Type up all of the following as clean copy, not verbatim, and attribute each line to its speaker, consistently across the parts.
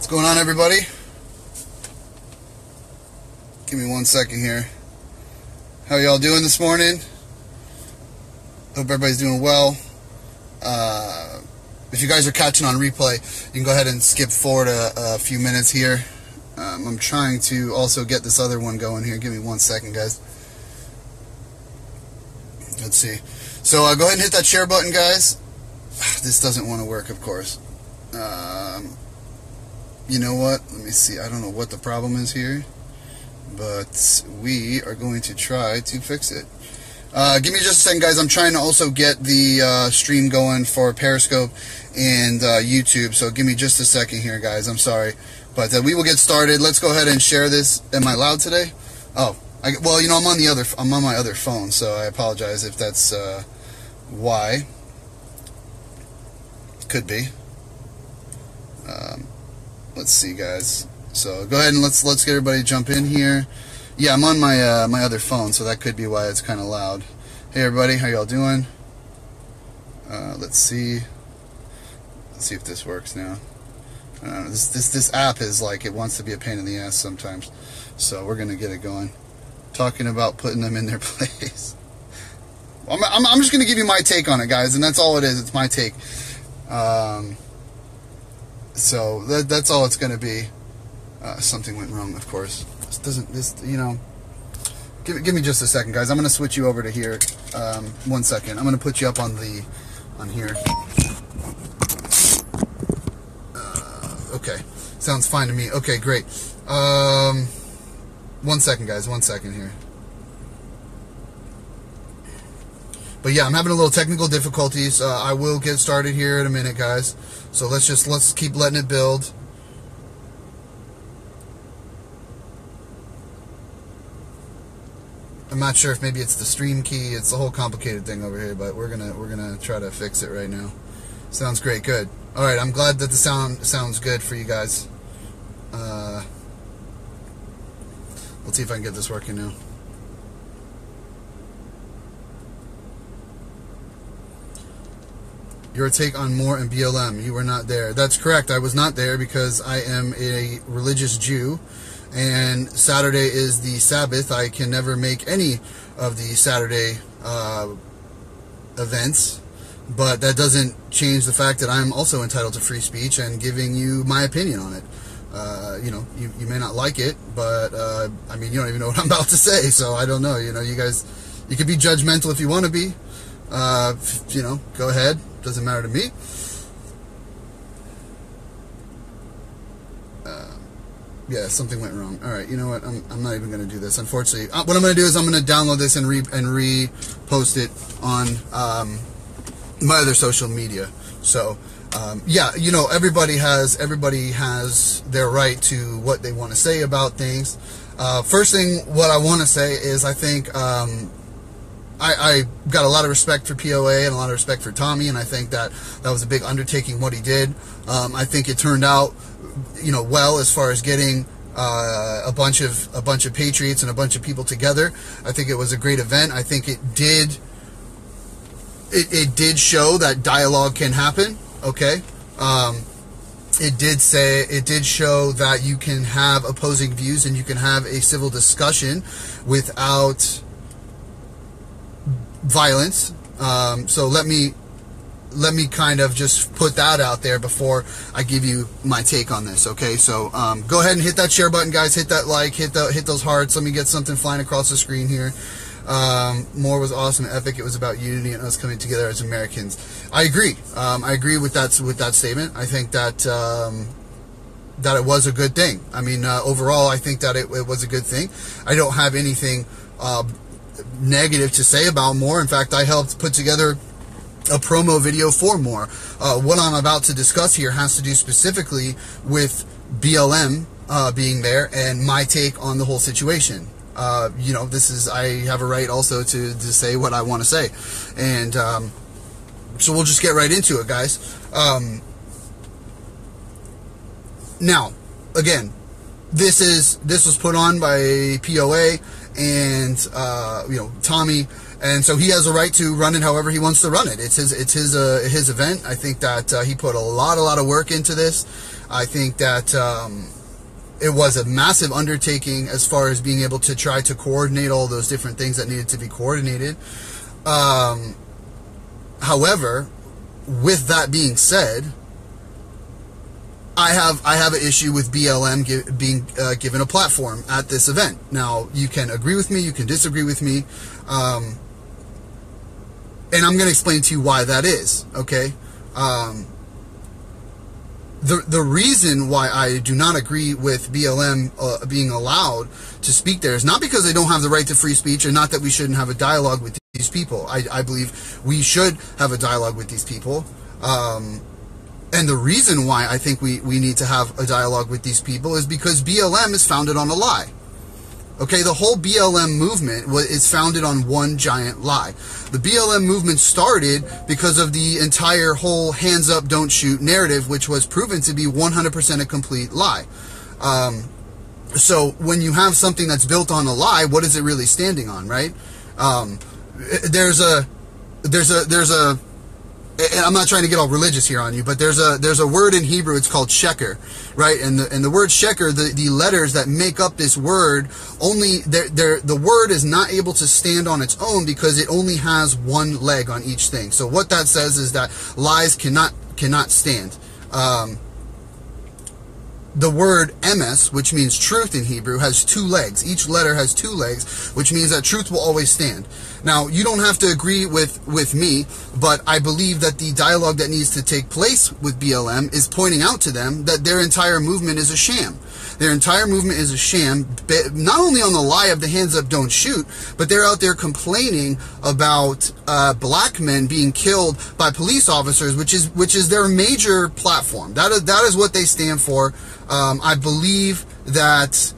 Speaker 1: What's going on, everybody? Give me 1 second here. How y'all doing this morning? Hope everybody's doing well. If you guys are catching on replay, you can go ahead and skip forward a few minutes here. I'm trying to also get this other one going here. Give me 1 second, guys. Let's see. So go ahead and hit that share button, guys. This doesn't want to work, of course. You know what? Let me see. I don't know what the problem is here, but we are going to try to fix it. Give me just a second, guys. I'm trying to also get the stream going for Periscope and YouTube, so give me just a second here, guys. I'm sorry, but we will get started. Let's go ahead and share this. Am I loud today? Oh, well, you know, I'm on my other phone, so I apologize if that's why. Could be. Let's see, guys. So go ahead and let's get everybody jump in here. Yeah, I'm on my my other phone, so that could be why it's kind of loud. Hey, everybody, how y'all doing? Let's see. Let's see if this works now. This app is like, it wants to be a pain in the ass sometimes. So we're gonna get it going. Talking about putting them in their place. I'm just gonna give you my take on it, guys, and that's all it is. It's my take. So that's all it's gonna be. Something went wrong, of course. You know, give me just a second, guys. I'm gonna switch you over to here. 1 second. I'm gonna put you up on here. Okay, sounds fine to me. Okay, great. 1 second, guys. 1 second here. But yeah, I'm having a little technical difficulties. I will get started here in a minute, guys. So let's keep letting it build. I'm not sure if maybe it's the stream key. It's a whole complicated thing over here, but we're gonna try to fix it right now. Sounds great. Good. All right. I'm glad that the sound sounds good for you guys. Let's see if I can get this working now. Your take on MOAR and BLM. You were not there. That's correct. I was not there because I am a religious Jew, and Saturday is the Sabbath. I can never make any of the Saturday events, but that doesn't change the fact that I'm also entitled to free speech and giving you my opinion on it. You know, you may not like it, but I mean, you don't even know what I'm about to say, so I don't know. You know, you guys, you could be judgmental if you want to be. You know, go ahead. Doesn't matter to me. Yeah, something went wrong. All right, you know what? I'm not even going to do this. Unfortunately, what I'm going to do is I'm going to download this and repost it on my other social media. So, yeah, you know, everybody has their right to what they want to say about things. First thing, what I want to say is I think I got a lot of respect for POA and a lot of respect for Tommy, and I think that was a big undertaking what he did. I think it turned out, you know, well, as far as getting a bunch of patriots and a bunch of people together. I think it was a great event. I think it did show that dialogue can happen. Okay, it did show that you can have opposing views and you can have a civil discussion without violence. So let me kind of just put that out there before I give you my take on this. Okay, so go ahead and hit that share button, guys. Hit that like, hit those hearts. Let me get something flying across the screen here. MOAR was awesome, epic. It was about unity and us coming together as Americans. I agree. I agree with that statement. I think that that it was a good thing. I mean, overall, I think that it was a good thing. I don't have anything negative to say about MOAR. In fact, I helped put together a promo video for MOAR. What I'm about to discuss here has to do specifically with BLM being there and my take on the whole situation. You know, I have a right also to say what I want to say, and so we'll just get right into it, guys. Now, again, this was put on by POA and you know, Tommy, and so he has a right to run it however he wants to run it. It's his event. I think that he put a lot of work into this. I think that it was a massive undertaking as far as being able to try to coordinate all those different things that needed to be coordinated. However, with that being said, I have an issue with BLM being given a platform at this event. Now, you can agree with me, you can disagree with me, and I'm going to explain to you why that is, okay? The reason why I do not agree with BLM being allowed to speak there is not because they don't have the right to free speech, and not that we shouldn't have a dialogue with these people. I believe we should have a dialogue with these people. And the reason why I think we need to have a dialogue with these people is because BLM is founded on a lie. Okay, the whole BLM movement is founded on one giant lie. The BLM movement started because of the entire whole hands up, don't shoot narrative, which was proven to be 100% a complete lie. So when you have something that's built on a lie, what is it really standing on, right? There's a and I'm not trying to get all religious here on you, but there's a word in Hebrew, it's called sheker, right? And the word sheker, the letters that make up this word, the word is not able to stand on its own because it only has one leg on each thing. So what that says is that lies cannot stand. The word emes, which means truth in Hebrew, has two legs. Each letter has two legs, which means that truth will always stand. Now, you don't have to agree with me, but I believe that the dialogue that needs to take place with BLM is pointing out to them that their entire movement is a sham. Their entire movement is a sham, not only on the lie of the hands up, don't shoot, but they're out there complaining about black men being killed by police officers, which is their major platform. That is what they stand for. I believe that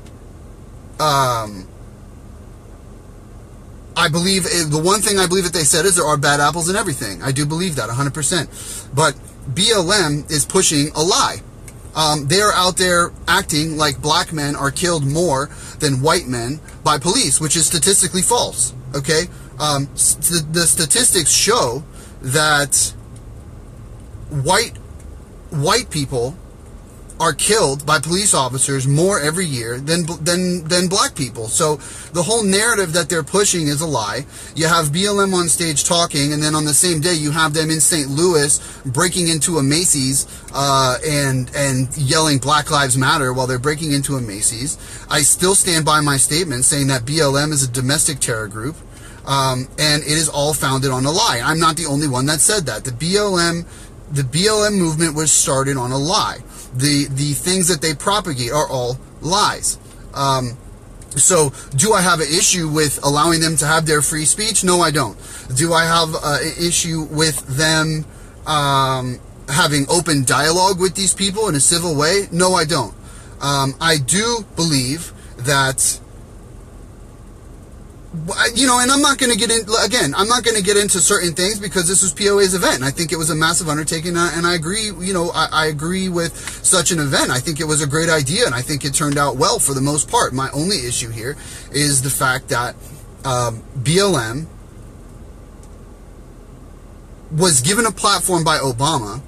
Speaker 1: the one thing I believe that they said is there are bad apples in everything. I do believe that 100%. But BLM is pushing a lie. They are out there acting like black men are killed more than white men by police, which is statistically false. Okay, the statistics show that white people are killed by police officers more every year than black people. So the whole narrative that they're pushing is a lie. You have BLM on stage talking, and then on the same day you have them in St. Louis breaking into a Macy's and yelling Black Lives Matter while they're breaking into a Macy's. I still stand by my statement saying that BLM is a domestic terror group, and it is all founded on a lie. I'm not the only one that said that. The BLM movement was started on a lie. The things that they propagate are all lies. So do I have an issue with allowing them to have their free speech? No, I don't. Do I have an issue with them having open dialogue with these people in a civil way? No, I don't. I do believe that, and I'm not going to get in, again, I'm not going to get into certain things because this was POA's event, and I think it was a massive undertaking, and I agree, I agree with such an event. I think it was a great idea, and I think it turned out well for the most part. My only issue here is the fact that BLM was given a platform by Obama.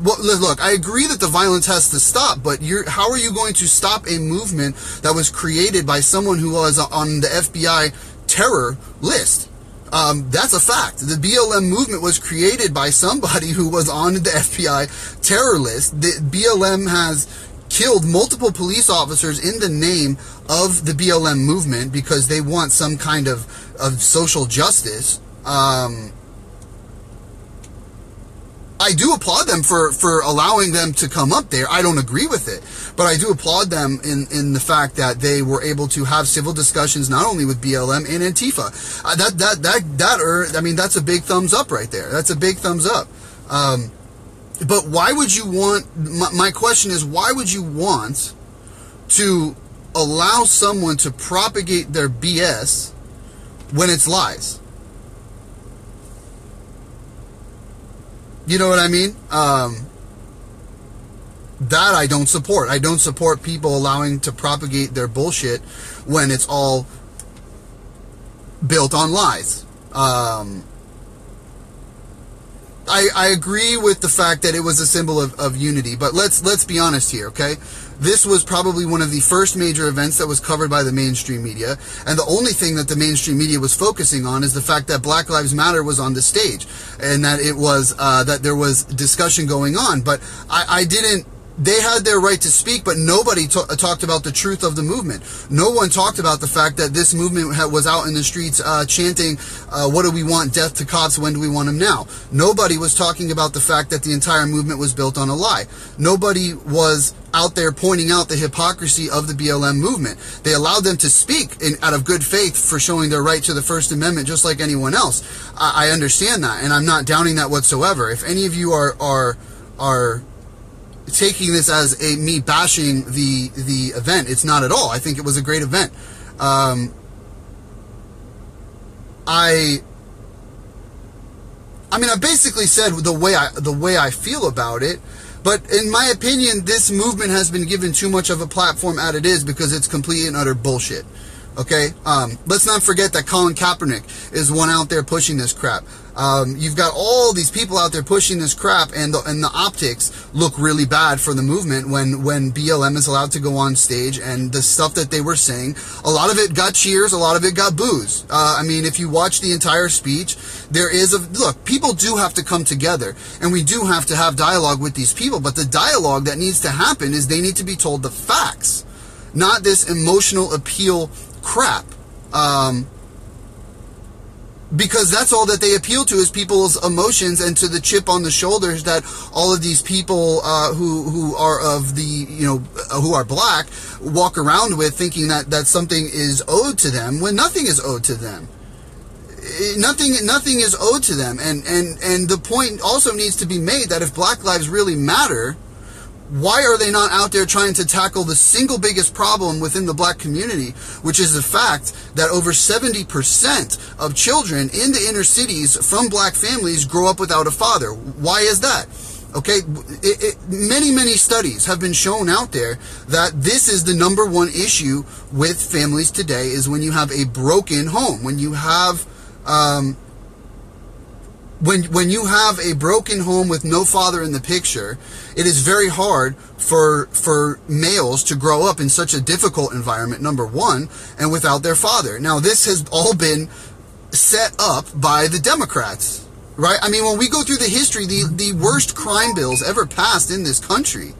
Speaker 1: Well, look, I agree that the violence has to stop, but how are you going to stop a movement that was created by someone who was on the FBI terror list? That's a fact. The BLM movement was created by somebody who was on the FBI terror list. The BLM has killed multiple police officers in the name of the BLM movement because they want some kind of social justice. I do applaud them for allowing them to come up there. I don't agree with it, but I do applaud them in the fact that they were able to have civil discussions not only with BLM and Antifa. That's a big thumbs up right there. That's a big thumbs up. But why would you want? My question is, why would you want to allow someone to propagate their BS when it's lies? You know what I mean? That I don't support. I don't support people allowing to propagate their bullshit when it's all built on lies. I agree with the fact that it was a symbol of unity, but let's be honest here, okay? This was probably one of the first major events that was covered by the mainstream media, and the only thing that the mainstream media was focusing on is the fact that Black Lives Matter was on the stage, and that it was that there was discussion going on. But they had their right to speak, but nobody talked about the truth of the movement. No one talked about the fact that this movement was out in the streets chanting, what do we want? Death to cops, when do we want them now? Nobody was talking about the fact that the entire movement was built on a lie. Nobody was out there pointing out the hypocrisy of the BLM movement. They allowed them to speak out of good faith for showing their right to the First Amendment just like anyone else. I understand that, and I'm not downing that whatsoever. If any of you are taking this as me bashing the event, it's not at all. I think it was a great event. I mean, I basically said the way I feel about it, but in my opinion, this movement has been given too much of a platform as it is, because it's complete and utter bullshit. Okay, let's not forget that Colin Kaepernick is one out there pushing this crap. You've got all these people out there pushing this crap, and the optics look really bad for the movement when BLM is allowed to go on stage, and the stuff that they were saying, a lot of it got cheers, a lot of it got boos. I mean, if you watch the entire speech, look, people do have to come together, and we do have to have dialogue with these people, but the dialogue that needs to happen is they need to be told the facts, not this emotional appeal crap. Because that's all that they appeal to, is people's emotions, and to the chip on the shoulders that all of these people who are of the, who are black, walk around with, thinking that something is owed to them when nothing is owed to them. Nothing is owed to them, and the point also needs to be made that if Black lives really matter, why are they not out there trying to tackle the single biggest problem within the black community, which is the fact that over 70% of children in the inner cities from black families grow up without a father? Why is that? Okay, many studies have been shown out there that this is the number one issue with families today, is when you have a broken home, when you have when you have a broken home with no father in the picture, it is very hard for males to grow up in such a difficult environment, number one, and without their father. Now, this has all been set up by the Democrats, right? I mean, when we go through the history, the worst crime bills ever passed in this country,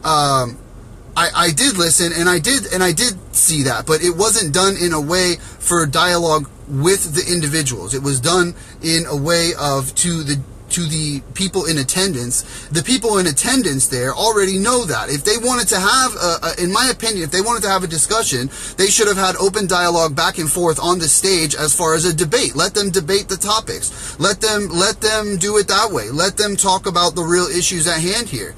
Speaker 1: I did listen, and I did see that, but it wasn't done in a way for dialogue with the individuals. It was done in a way of to the people in attendance. The people in attendance there already know that. If they wanted to have, in my opinion, if they wanted to have a discussion, they should have had open dialogue back and forth on the stage as far as a debate. Let them debate the topics. Let them do it that way. Let them talk about the real issues at hand here.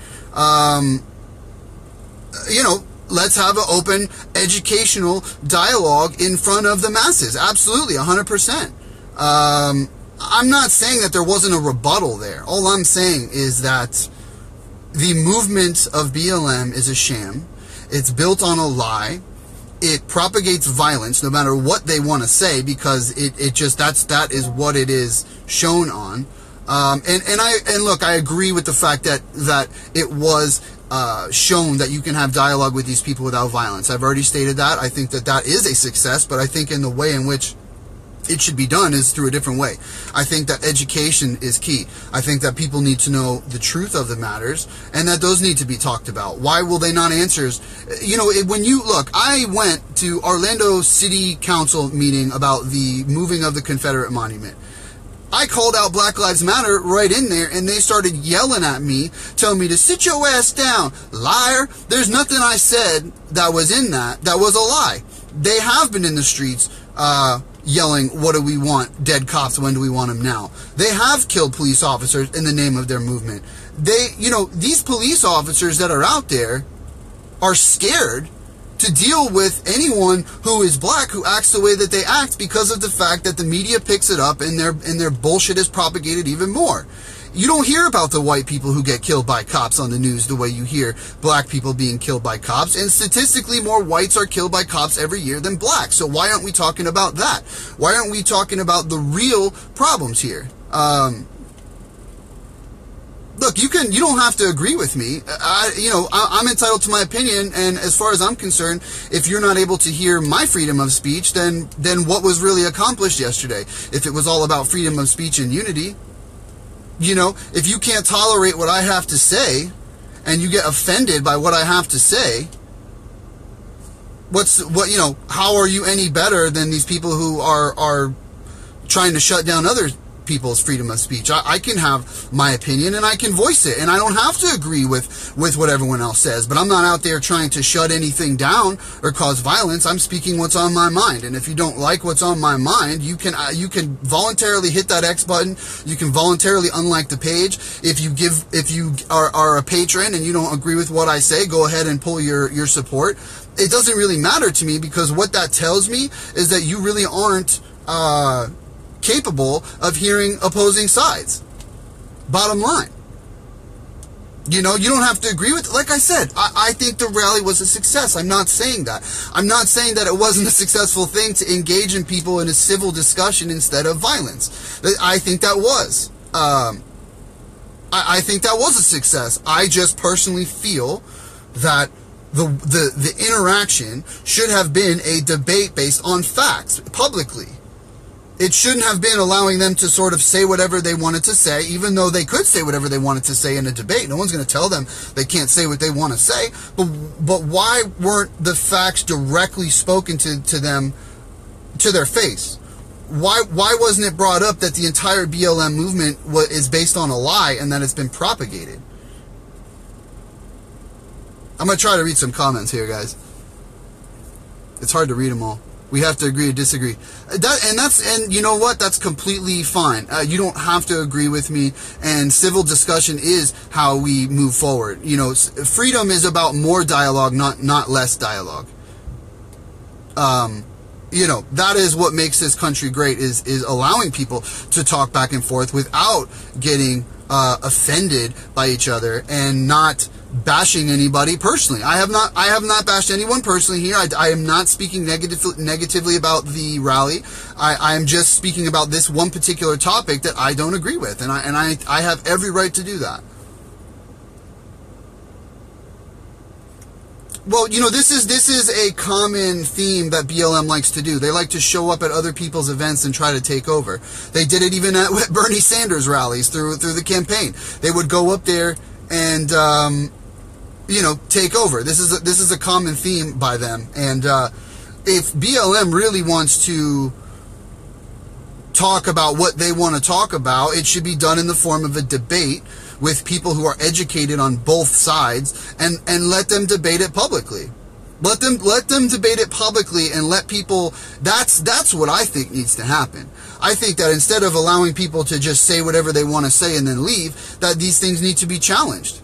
Speaker 1: Let's have an open educational dialogue in front of the masses. Absolutely, 100%. I'm not saying that there wasn't a rebuttal there. All I'm saying is that the movement of BLM is a sham. It's built on a lie. It propagates violence, no matter what they want to say, because that is what it is shown on. And look, I agree with the fact that it was shown that you can have dialogue with these people without violence. I've already stated that. I think that is a success, but I think in the way in which it should be done is through a different way. I think that education is key. I think that people need to know the truth of the matters, and that those need to be talked about. Why will they not answer? When you look, I went to Orlando City Council meeting about the moving of the Confederate monument. I called out Black Lives Matter right in there, and they started yelling at me, telling me to sit your ass down. Liar. There's nothing I said that was in that was a lie. They have been in the streets yelling, what do we want? Dead cops, when do we want them now? They have killed police officers in the name of their movement. These police officers that are out there are scared to deal with anyone who is black who acts the way that they act, because of the fact that the media picks it up and their bullshit is propagated even more. You don't hear about the white people who get killed by cops on the news the way you hear black people being killed by cops, and statistically more whites are killed by cops every year than blacks. So why aren't we talking about that? Why aren't we talking about the real problems here? look, you don't have to agree with me. I'm entitled to my opinion, and as far as I'm concerned, if you're not able to hear my freedom of speech, then what was really accomplished yesterday? If it was all about freedom of speech and unity, if you can't tolerate what I have to say, and you get offended by what I have to say, how are you any better than these people who are trying to shut down other people's freedom of speech? I can have my opinion and I can voice it, and I don't have to agree with what everyone else says, but I'm not out there trying to shut anything down or cause violence. I'm speaking what's on my mind, and if you don't like what's on my mind, you can voluntarily hit that X button. You can voluntarily unlike the page. If you are a patron and you don't agree with what I say, go ahead and pull your support. It doesn't really matter to me, because what that tells me is that you really aren't capable of hearing opposing sides. Bottom line. You don't have to agree with it. Like I said, I think the rally was a success. I'm not saying that. I'm not saying that it wasn't a successful thing to engage in people in a civil discussion instead of violence. I think that was. I think that was a success. I just personally feel that the interaction should have been a debate based on facts publicly. It shouldn't have been allowing them to sort of say whatever they wanted to say, even though they could say whatever they wanted to say in a debate. No one's going to tell them they can't say what they want to say. But why weren't the facts directly spoken to them, to their face? Why wasn't it brought up that the entire BLM movement is based on a lie and that it's been propagated? I'm going to try to read some comments here, guys. It's hard to read them all. We have to agree to disagree. And you know what? That's completely fine. You don't have to agree with me, and civil discussion is how we move forward. Freedom is about more dialogue, not less dialogue. That is what makes this country great, is allowing people to talk back and forth without getting offended by each other and not bashing anybody personally. I have not bashed anyone personally here. I am not speaking negatively about the rally. I am just speaking about this one particular topic that I don't agree with, and I have every right to do that. Well, this is a common theme that BLM likes to do. They like to show up at other people's events and try to take over. They did it even at Bernie Sanders rallies through the campaign. They would go up there and take over. This is a common theme by them. And if BLM really wants to talk about what they want to talk about, it should be done in the form of a debate with people who are educated on both sides, and let them debate it publicly. Let them debate it publicly and let people. That's what I think needs to happen. I think that instead of allowing people to just say whatever they want to say and then leave, that these things need to be challenged.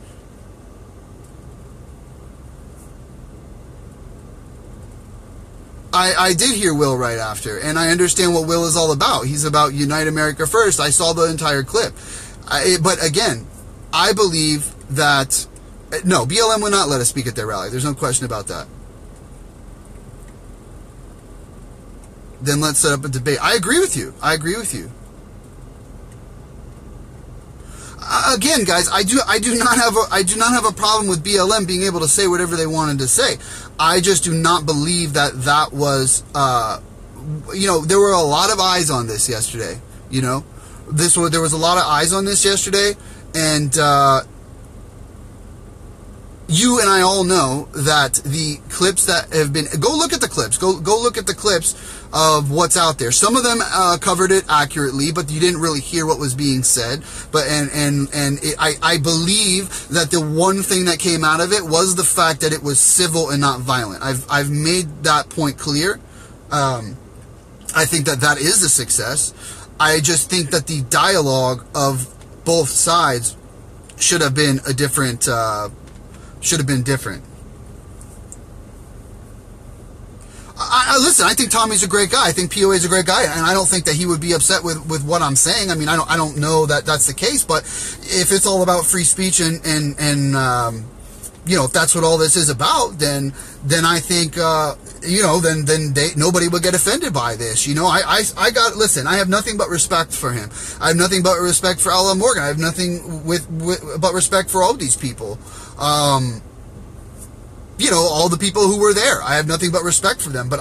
Speaker 1: I did hear Will right after, and I understand what Will is all about. He's about Unite America First. I saw the entire clip. But again, I believe that, no, BLM would not let us speak at their rally. There's no question about that. Then let's set up a debate. I agree with you. I agree with you. Again, guys, I do not have a problem with BLM being able to say whatever they wanted to say. I just do not believe that was, there were a lot of eyes on this yesterday. There was a lot of eyes on this yesterday, and you and I all know that the clips that have been, go look at the clips, go look at the clips of what's out there. Some of them covered it accurately, but you didn't really hear what was being said. But I believe that the one thing that came out of it was the fact that it was civil and not violent. I've made that point clear. I think that is a success. I just think that the dialogue of both sides should have been different. Listen, I think Tommy's a great guy. I think POA is a great guy, and I don't think that he would be upset with what I'm saying. I mean, I don't know that that's the case, but if it's all about free speech and if that's what all this is about, then I think you know, then nobody would get offended by this. You know, listen, I have nothing but respect for him. I have nothing but respect for Ella Morgan. I have nothing but respect for all these people. You know, all the people who were there. I have nothing but respect for them. But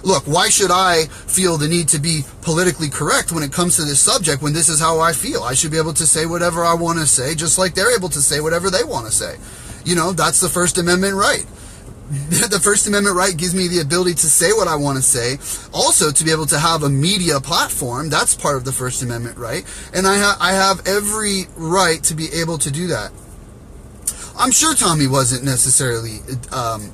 Speaker 1: look, why should I feel the need to be politically correct when it comes to this subject when this is how I feel? I should be able to say whatever I want to say, just like they're able to say whatever they want to say. You know, that's the First Amendment right. The First Amendment right gives me the ability to say what I want to say. Also, to be able to have a media platform, that's part of the First Amendment right. And I have every right to be able to do that. I'm sure Tommy wasn't necessarily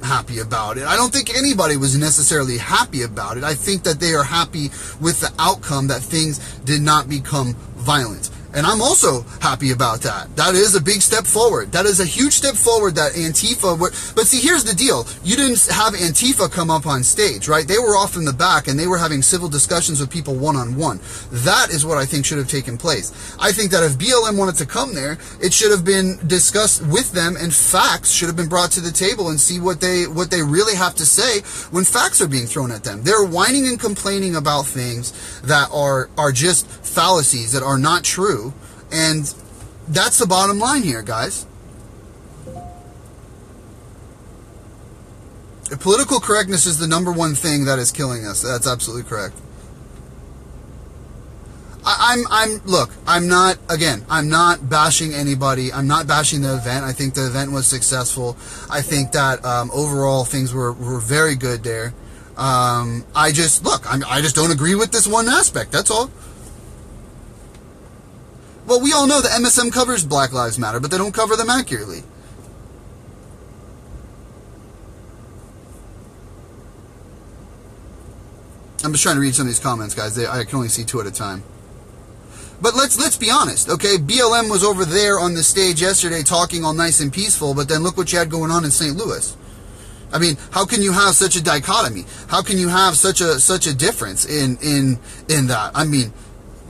Speaker 1: happy about it. I don't think anybody was necessarily happy about it. I think that they are happy with the outcome, that things did not become violent. And I'm also happy about that. That is a big step forward. That is a huge step forward that Antifa but see, here's the deal. You didn't have Antifa come up on stage, right? They were off in the back and they were having civil discussions with people one-on-one. That is what I think should have taken place. I think that if BLM wanted to come there, it should have been discussed with them and facts should have been brought to the table and see what they really have to say when facts are being thrown at them. They're whining and complaining about things that are just fallacies, that are not true. And that's the bottom line here, guys. Political correctness is the number one thing that is killing us. That's absolutely correct. Look, I'm not bashing anybody. I'm not bashing the event. I think the event was successful. I think that overall things were very good there. I just don't agree with this one aspect. That's all. Well, we all know that MSM covers Black Lives Matter, but they don't cover them accurately. I'm just trying to read some of these comments, guys. I can only see 2 at a time. But let's be honest, okay? BLM was over there on the stage yesterday talking all nice and peaceful, but then look what you had going on in St. Louis. I mean, how can you have such a dichotomy? How can you have such a difference in that? I mean,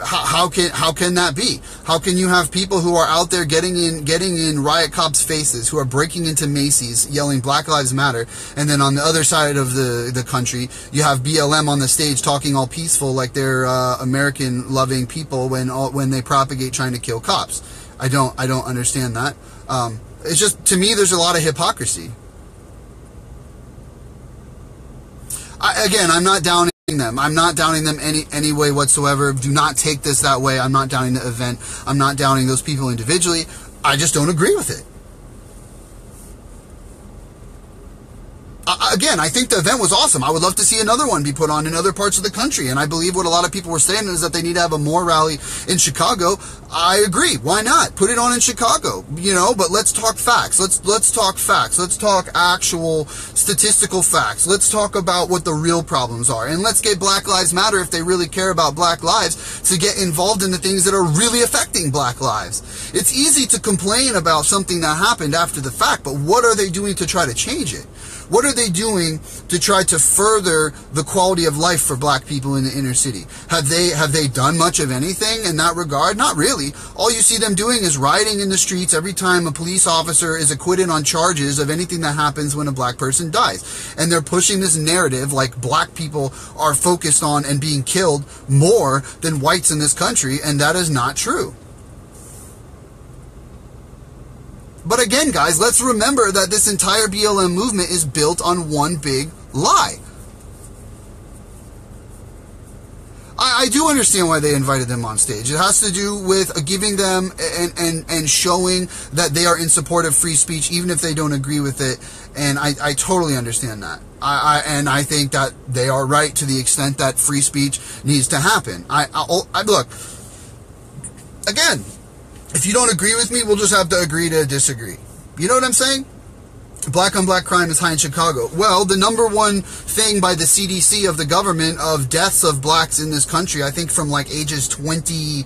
Speaker 1: how can that be? How can you have people who are out there getting in riot cops' faces, who are breaking into Macy's, yelling Black Lives Matter, and then on the other side of the country, you have BLM on the stage talking all peaceful like they're American-loving people when they propagate trying to kill cops? I don't understand that. It's just, to me, there's a lot of hypocrisy. Again, I'm not downing them. I'm not downing them any way whatsoever. Do not take this that way. I'm not downing the event. I'm not downing those people individually. I just don't agree with it. Again, I think the event was awesome. I would love to see another one be put on in other parts of the country. And I believe what a lot of people were saying is that they need to have a MOAR rally in Chicago. I agree. Why not? Put it on in Chicago, you know, but let's talk facts. Let's talk facts. Let's talk actual statistical facts. Let's talk about what the real problems are. And let's get Black Lives Matter, if they really care about Black lives, to get involved in the things that are really affecting Black lives. It's easy to complain about something that happened after the fact, but what are they doing to try to change it? What are they doing to try to further the quality of life for Black people in the inner city? Have they done much of anything in that regard? Not really. All you see them doing is rioting in the streets every time a police officer is acquitted on charges of anything that happens when a Black person dies. And they're pushing this narrative like Black people are focused on and being killed more than whites in this country, and that is not true. But again, guys, let's remember that this entire BLM movement is built on one big lie. I do understand why they invited them on stage. It has to do with giving them and showing that they are in support of free speech, even if they don't agree with it. And I totally understand that. And I think that they are right to the extent that free speech needs to happen. Look, again, if you don't agree with me, we'll just have to agree to disagree. You know what I'm saying? Black on black crime is high in Chicago. Well, the number one thing by the CDC of the government of deaths of Blacks in this country, I think from like ages 22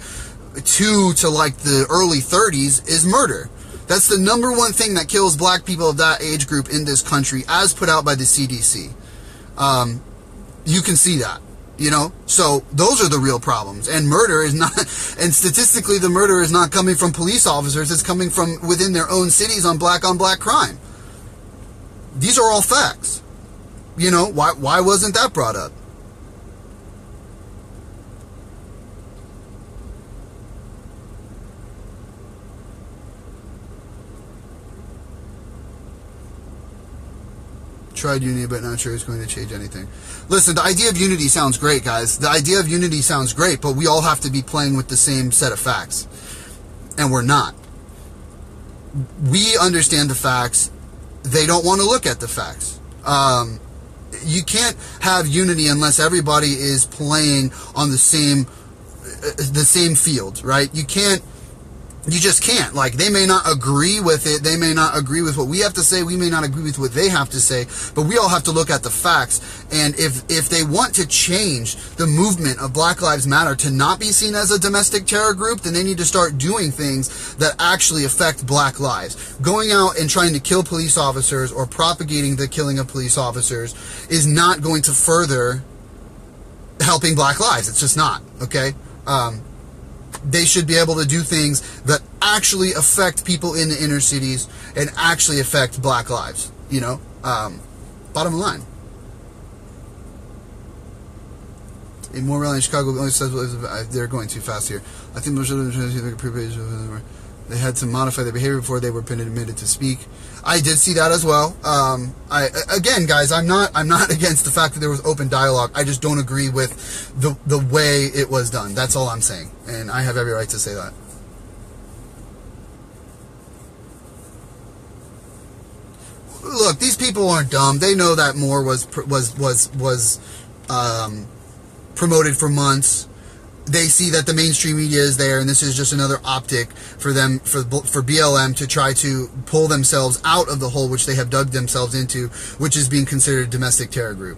Speaker 1: to like the early 30s, is murder. That's the number one thing that kills Black people of that age group in this country, as put out by the CDC. You can see that. You know, so those are the real problems. And murder is not, and statistically the murder is not coming from police officers, it's coming from within their own cities on black crime. These are all facts. You know, why wasn't that brought up? Tried unity, but not sure it's going to change anything. Listen, the idea of unity sounds great, guys. The idea of unity sounds great, but we all have to be playing with the same set of facts. And we're not. We understand the facts. They don't want to look at the facts. You can't have unity unless everybody is playing on the same field, right? You just can't. Like, they may not agree with it. They may not agree with what we have to say. We may not agree with what they have to say. But we all have to look at the facts. And if they want to change the movement of Black Lives Matter to not be seen as a domestic terror group, then they need to start doing things that actually affect black lives. Going out and trying to kill police officers or propagating the killing of police officers is not going to further helping black lives. It's just not, okay? They should be able to do things that actually affect people in the inner cities and actually affect black lives, you know? Bottom line. A more rally in Chicago only says they're going too fast here. I think they had to modify their behavior before they were admitted to speak. I did see that as well. Again, guys, I'm not against the fact that there was open dialogue. I just don't agree with the way it was done. That's all I'm saying, and I have every right to say that. Look, these people aren't dumb. They know that MOAR was promoted for months. They see that the mainstream media is there, and this is just another optic for them, for BLM to try to pull themselves out of the hole which they have dug themselves into, which is being considered a domestic terror group.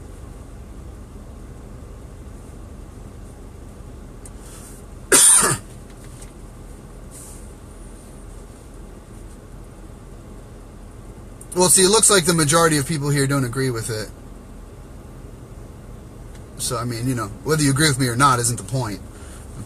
Speaker 1: Well, see, it looks like the majority of people here don't agree with it. So, I mean, you know, whether you agree with me or not isn't the point.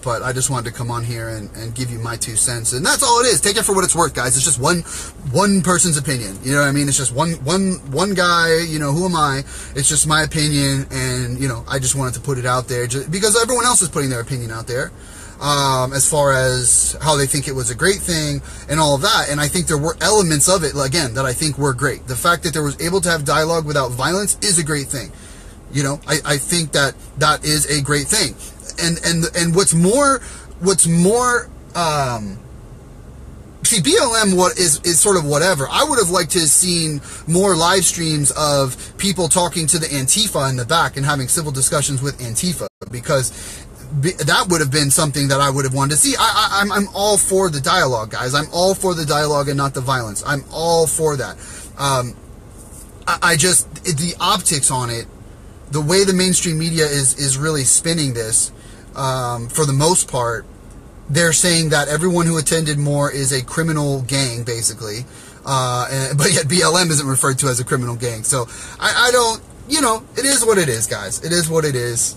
Speaker 1: But I just wanted to come on here and give you my 2 cents. And that's all it is. Take it for what it's worth, guys. It's just one person's opinion. You know what I mean? It's just one guy, you know, who am I? It's just my opinion. And, you know, I just wanted to put it out there just because everyone else is putting their opinion out there. As far as how they think it was a great thing and all of that. And I think there were elements of it, again, that I think were great. The fact that there was able to have dialogue without violence is a great thing. You know, I think that is a great thing. And what's more, see, BLM is sort of whatever. I would have liked to have seen more live streams of people talking to the Antifa in the back and having civil discussions with Antifa, because that would have been something that I would have wanted to see. I'm all for the dialogue, guys. I'm all for the dialogue and not the violence. I'm all for that. The optics on it, the way the mainstream media is really spinning this, for the most part, they're saying that everyone who attended MOAR is a criminal gang, basically. But yet BLM isn't referred to as a criminal gang. So I don't, you know, it is what it is, guys. It is what it is.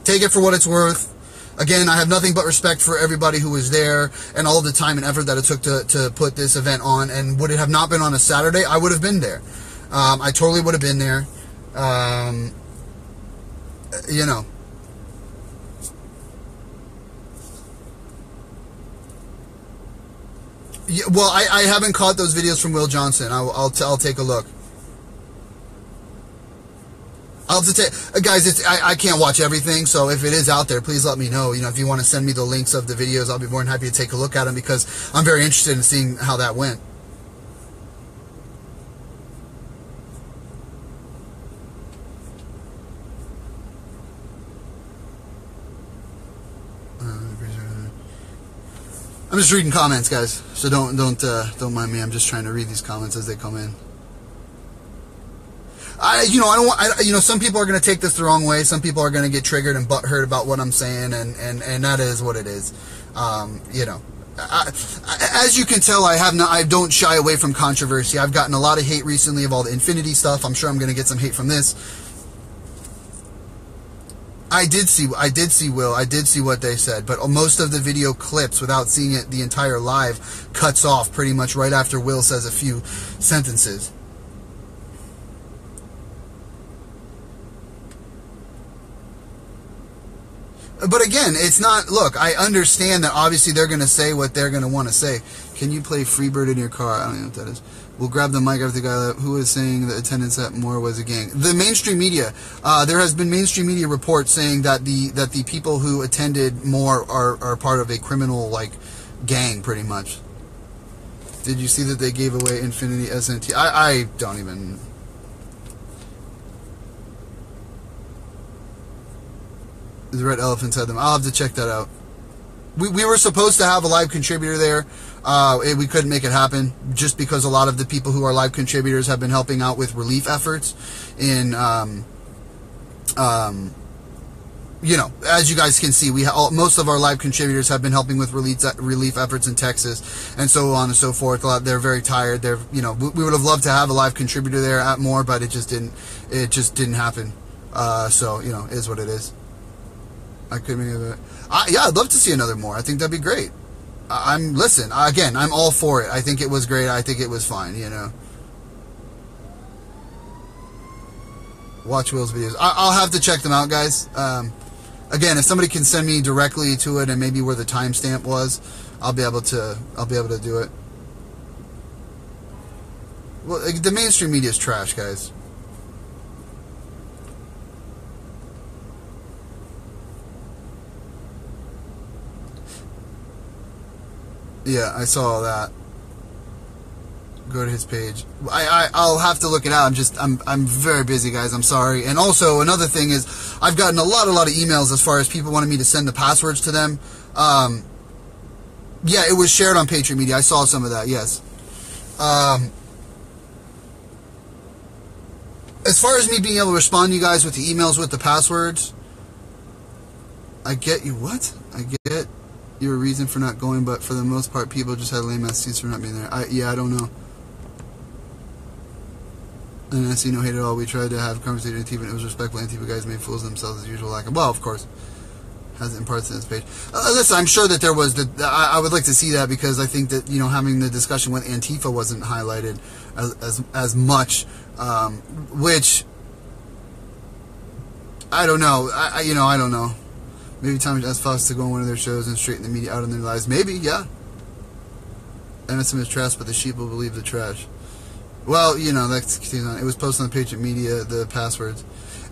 Speaker 1: Take it for what it's worth. Again, I have nothing but respect for everybody who was there and all the time and effort that it took to put this event on. And would it have not been on a Saturday, I would have been there. I totally would have been there. You know. Yeah, well, I haven't caught those videos from Will Johnson. I'll take a look. I'll have to take, guys, I can't watch everything, so if it is out there, please let me know. You know, if you want to send me the links of the videos, I'll be more than happy to take a look at them, because I'm very interested in seeing how that went. I'm just reading comments, guys, so don't mind me. I'm just trying to read these comments as they come in. Some people are going to take this the wrong way. Some people are going to get triggered and butthurt about what I'm saying, and that is what it is. You know, as you can tell, I don't shy away from controversy. I've gotten a lot of hate recently of all the Infinity stuff. I'm sure I'm going to get some hate from this. I did see Will. I did see what they said, but most of the video clips, without seeing it the entire live, cuts off pretty much right after Will says a few sentences. But again, it's not, look, I understand that obviously they're going to say what they're going to want to say. Can you play Freebird in your car? I don't know what that is. We'll grab the mic after the guy who was saying the attendance at MOAR was a gang. The mainstream media, there has been mainstream media reports saying that the people who attended MOAR are part of a criminal, like, gang, pretty much. Did you see that they gave away Infinity SNT? I don't even... The red elephants had them. I'll have to check that out. We were supposed to have a live contributor there. We couldn't make it happen just because a lot of the people who are live contributors have been helping out with relief efforts in, you know, as you guys can see, most of our live contributors have been helping with relief efforts in Texas and so on and so forth. They're very tired. They're, you know, we would have loved to have a live contributor there at MOAR, but it just didn't happen. So, you know, it is what it is. I couldn't make it. Yeah, I'd love to see another MOAR. I think that'd be great. Listen, again, I'm all for it. I think it was great. I think it was fine, you know. Watch Will's videos. I'll have to check them out, guys. Again, if somebody can send me directly to it and maybe where the timestamp was, I'll be able to do it. Well, the mainstream media is trash, guys. Yeah, I saw that. Go to his page. I'll have to look it out. I'm very busy, guys. I'm sorry. And also another thing is I've gotten a lot of emails as far as people wanting me to send the passwords to them. Yeah, it was shared on Patriot Media. I saw some of that. Yes. As far as me being able to respond to you guys with the emails with the passwords, I get you. What? I get your reason for not going, but for the most part, people just had lame ass excuses for not being there. Yeah, I don't know. And I see no hate at all. We tried to have a conversation with Antifa, and it was respectful. Antifa guys made fools of themselves as usual. Well, of course, has it in parts in this page. Listen, I'm sure that there was. I would like to see that because I think that, you know, having the discussion with Antifa wasn't highlighted as much, which I don't know. I don't know. Maybe Tommy asked Fox to go on one of their shows and straighten the media out on their lies. Maybe, yeah. NSM is trash, but the sheep will believe the trash. Well, you know, that's, it was posted on Patriot Media, the passwords.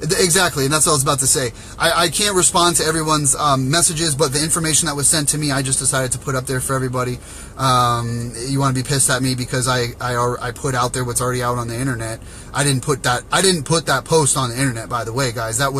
Speaker 1: Exactly, and that's what I was about to say. I can't respond to everyone's messages, but the information that was sent to me, I just decided to put up there for everybody. You want to be pissed at me because I put out there what's already out on the internet. I didn't put that post on the internet, by the way, guys. That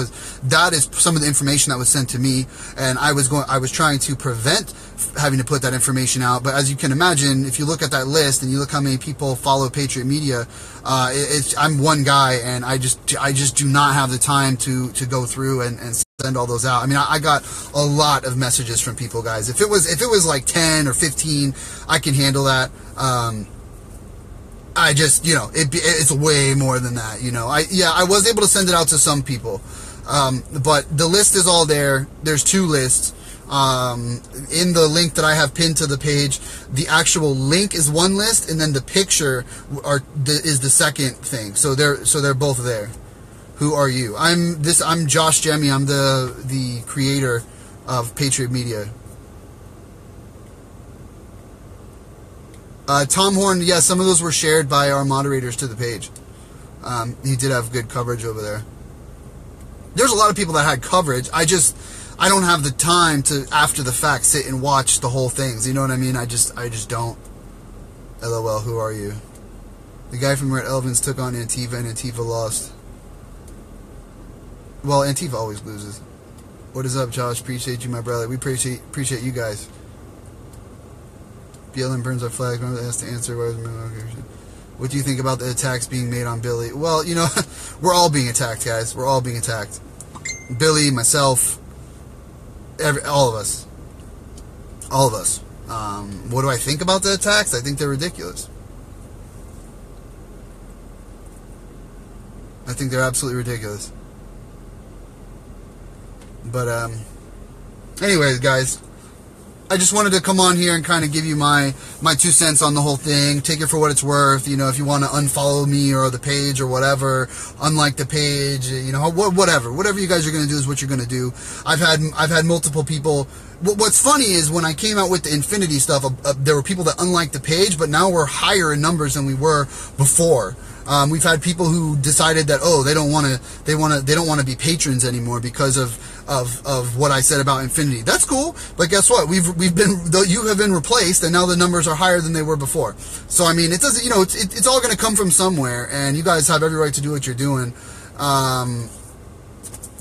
Speaker 1: is some of the information that was sent to me, and I was trying to prevent having to put that information out. But as you can imagine, if you look at that list and you look how many people follow Patriot Media, I'm one guy, and I just do not have the time to go through and send all those out. I mean, I got a lot of messages from people, guys. If it was like 10 or 15, I can handle that. I just, you know, it's way more than that, you know. I was able to send it out to some people, but the list is all there. There's 2 lists. In the link that I have pinned to the page, the actual link is one list, and then the picture is the second thing. So they're both there. Who are you? I'm Josh Jemmy. I'm the creator of Patriot Media. Tom Horn, yeah, some of those were shared by our moderators to the page. He did have good coverage over there. There's a lot of people that had coverage. I don't have the time to, after the fact, sit and watch the whole things. You know what I mean? I just don't. LOL, who are you? The guy from Red Elephants took on Antifa, and Antifa lost. Well, Antifa always loses. What is up, Josh? Appreciate you, my brother. We appreciate you guys. BLM burns our flag. Remember to ask to answer. What do you think about the attacks being made on Billy? Well, you know, we're all being attacked, guys. We're all being attacked. Billy, myself, all of us. All of us. What do I think about the attacks? I think they're ridiculous. I think they're absolutely ridiculous. But, anyways, guys, I just wanted to come on here and kind of give you my 2 cents on the whole thing. Take it for what it's worth. You know, if you want to unfollow me or the page or whatever, unlike the page, you know, whatever you guys are going to do is what you're going to do. I've had multiple people. What's funny is when I came out with the infinity stuff, there were people that unliked the page, but now we're higher in numbers than we were before. We've had people who decided that, oh, they don't want to be patrons anymore because of what I said about infinity. That's cool, but guess what? You have been replaced, and now the numbers are higher than they were before. So I mean, it doesn't, you know, it's all going to come from somewhere, and you guys have every right to do what you're doing.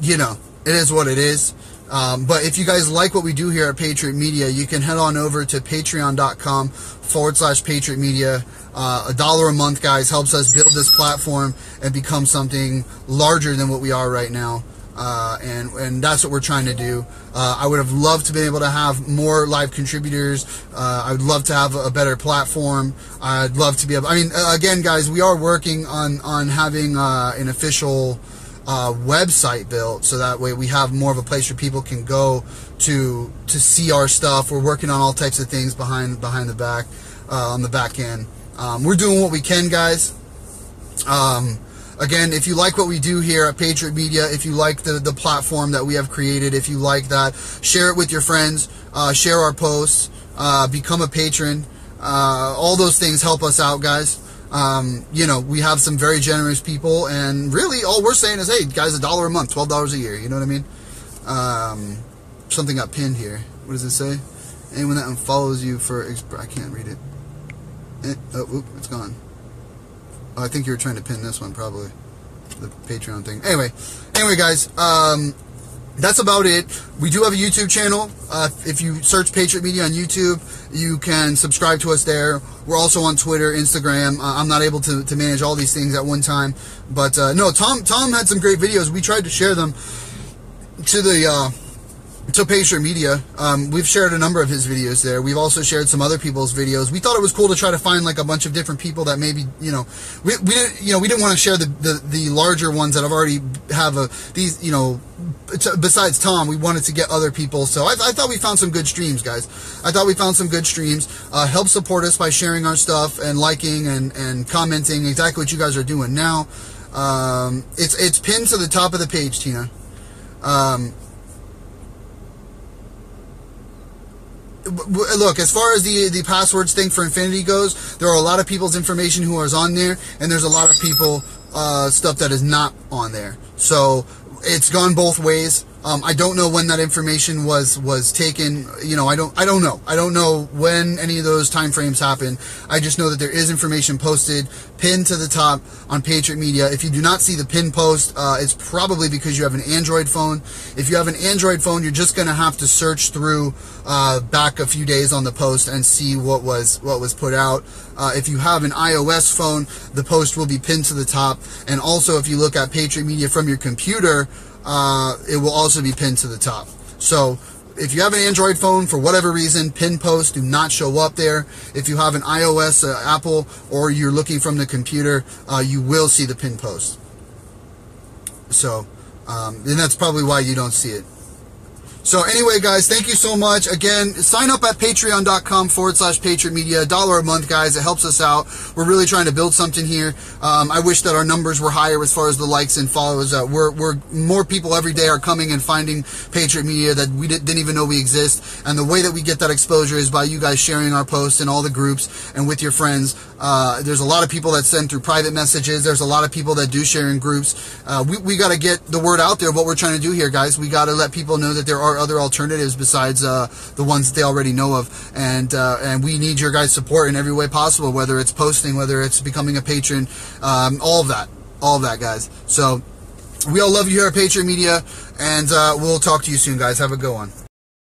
Speaker 1: You know, it is what it is. But if you guys like what we do here at Patriot Media, you can head on over to patreon.com/Patriot Media. $1 a month, guys, helps us build this platform and become something larger than what we are right now. And that's what we're trying to do. I would have loved to be able to have more live contributors. I would love to have a better platform. I'd love to be able, I mean, again, guys, we are working on having an official website built, so that way we have more of a place where people can go to see our stuff. We're working on all types of things behind the back, on the back end. We're doing what we can, guys. Again, if you like what we do here at Patriot Media, if you like the platform that we have created, if you like that, share it with your friends, share our posts, become a patron. All those things help us out, guys. You know, we have some very generous people, and really all we're saying is, hey, guys, $1 a month, $12 a year. You know what I mean? Something got pinned here. What does it say? Anyone that unfollows you for, I can't read it. Oh, it's gone. Oh, I think you were trying to pin this one, probably. The Patreon thing. Anyway, guys, that's about it. We do have a YouTube channel. If you search Patriot Media on YouTube, you can subscribe to us there. We're also on Twitter, Instagram. I'm not able to manage all these things at one time. But, no, Tom had some great videos. We tried to share them to Patriot Media. We've shared a number of his videos there. We've also shared some other people's videos. We thought it was cool to try to find like a bunch of different people that maybe, you know, we didn't want to share the larger ones that have already have these, you know, besides Tom. We wanted to get other people. So I thought we found some good streams, guys. I thought we found some good streams. Help support us by sharing our stuff and liking and commenting exactly what you guys are doing now. It's pinned to the top of the page, Tina. Look, as far as the passwords thing for Infinity goes, there are a lot of people's information who is on there, and there's a lot of people stuff that is not on there. So it's gone both ways. I don't know when that information was taken. You know, I don't know. I don't know when any of those time frames happen. I just know that there is information posted, pinned to the top on Patriot Media. If you do not see the pin post, it's probably because you have an Android phone. If you have an Android phone, you're just going to have to search through back a few days on the post and see what was put out. If you have an iOS phone, the post will be pinned to the top. And also, if you look at Patriot Media from your computer, it will also be pinned to the top. So if you have an Android phone, for whatever reason, pin posts do not show up there. If you have an iOS, Apple, or you're looking from the computer, you will see the pin post. So, and that's probably why you don't see it. So anyway, guys, thank you so much. Again, sign up at patreon.com/Patriot Media. $1 a month, guys. It helps us out. We're really trying to build something here. I wish that our numbers were higher as far as the likes and follows. We're more people every day are coming and finding Patriot Media that we didn't even know we exist. And the way that we get that exposure is by you guys sharing our posts in all the groups and with your friends. There's a lot of people that send through private messages. There's a lot of people that do share in groups. We got to get the word out there, what we're trying to do here, guys. We got to let people know that there are other alternatives besides the ones that they already know of, and we need your guys' support in every way possible, whether it's posting, whether it's becoming a patron, all of that, guys. So we all love you here at Patriot Media, and we'll talk to you soon, guys. Have a good one.